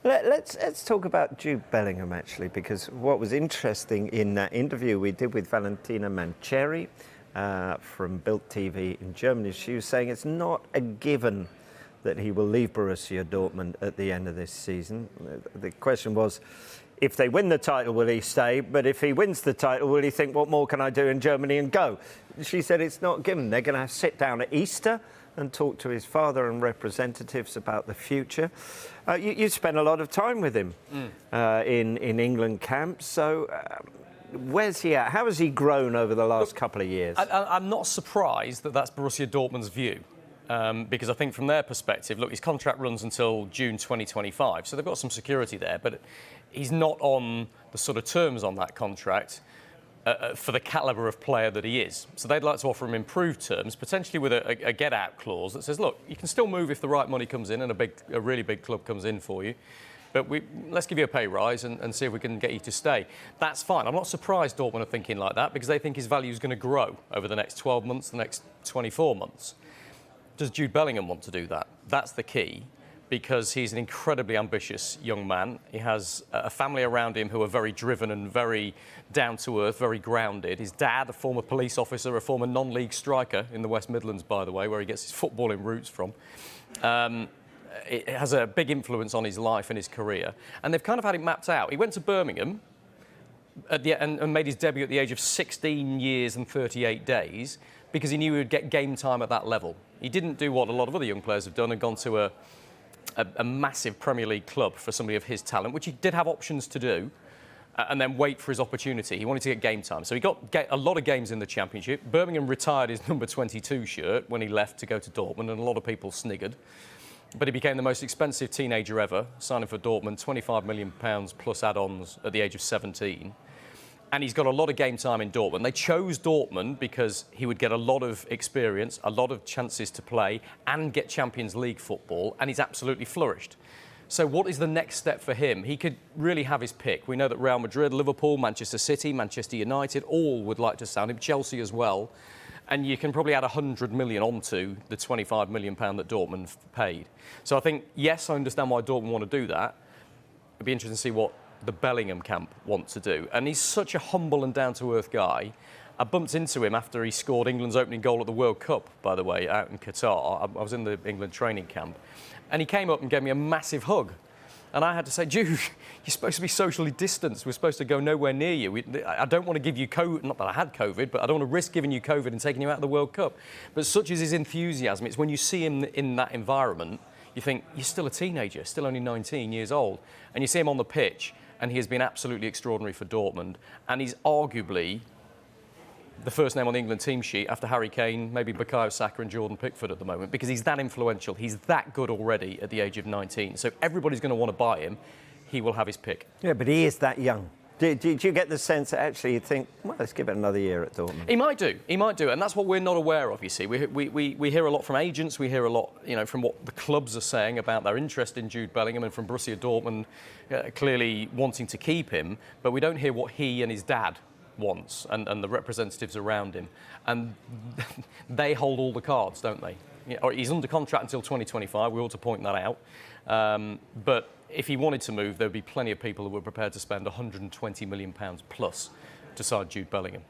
Let's talk about Jude Bellingham, actually, because what was interesting in that interview we did with Valentina Mancheri from Bild TV in Germany, she was saying it's not a given that he will leave Borussia Dortmund at the end of this season. The question was, if they win the title, will he stay? But if he wins the title, will he think, what more can I do in Germany, and go? She said it's not given. They're going to sit down at Easter and talk to his father and representatives about the future. You spent a lot of time with him in England camps. So where's he at? How has he grown over the last couple of years? I'm not surprised that that's Borussia Dortmund's view. Because I think from their perspective, look, his contract runs until June 2025, so they've got some security there, but he's not on the sort of terms on that contract for the calibre of player that he is. So they'd like to offer him improved terms, potentially with a get-out clause that says, look, you can still move if the right money comes in and a really big club comes in for you, but let's give you a pay rise and see if we can get you to stay. That's fine. I'm not surprised Dortmund are thinking like that, because they think his value is going to grow over the next 12 months, the next 24 months. Does Jude Bellingham want to do that? That's the key, because he's an incredibly ambitious young man. He has a family around him who are very driven and very down-to-earth, very grounded. His dad, a former police officer, a former non-league striker in the West Midlands, by the way, where he gets his footballing roots from. It has a big influence on his life and his career. And they've kind of had it mapped out. He went to Birmingham and made his debut at the age of 16 years and 38 days because he knew he would get game time at that level. He didn't do what a lot of other young players have done and gone to a massive Premier League club for somebody of his talent, which he did have options to do, and then wait for his opportunity. He wanted to get game time. So he got a lot of games in the Championship. Birmingham retired his number 22 shirt when he left to go to Dortmund, and a lot of people sniggered. But he became the most expensive teenager ever, signing for Dortmund, £25 million plus add-ons at the age of 17. And he's got a lot of game time in Dortmund. They chose Dortmund because he would get a lot of experience, a lot of chances to play and get Champions League football, and he's absolutely flourished. So what is the next step for him? He could really have his pick. We know that Real Madrid, Liverpool, Manchester City, Manchester United all would like to sign him, Chelsea as well. And you can probably add 100 million onto the £25 million that Dortmund paid. So I think, yes, I understand why Dortmund want to do that. It'd be interesting to see what the Bellingham camp want to do. And he's such a humble and down-to-earth guy. I bumped into him after he scored England's opening goal at the World Cup, by the way, out in Qatar. I was in the England training camp. And he came up and gave me a massive hug. And I had to say, Jude, you're supposed to be socially distanced. We're supposed to go nowhere near you. I don't want to give you COVID, not that I had COVID, but I don't want to risk giving you COVID and taking you out of the World Cup. But such is his enthusiasm. It's when you see him in that environment, you think, you're still a teenager, still only 19 years old. And you see him on the pitch, and he has been absolutely extraordinary for Dortmund. And he's arguably the first name on the England team sheet after Harry Kane, maybe Bukayo Saka and Jordan Pickford at the moment, because he's that influential. He's that good already at the age of 19. So everybody's going to want to buy him. He will have his pick. Yeah, but he is that young. Do you get the sense that actually you think, well, let's give it another year at Dortmund? He might do. He might do. And that's what we're not aware of, you see. We hear a lot from agents. We hear a lot, from what the clubs are saying about their interest in Jude Bellingham, and from Borussia Dortmund clearly wanting to keep him. But we don't hear what he and his dad wants and the representatives around him. And they hold all the cards, don't they? He's under contract until 2025. We ought to point that out. But if he wanted to move, there would be plenty of people who were prepared to spend £120 million plus to sign Jude Bellingham.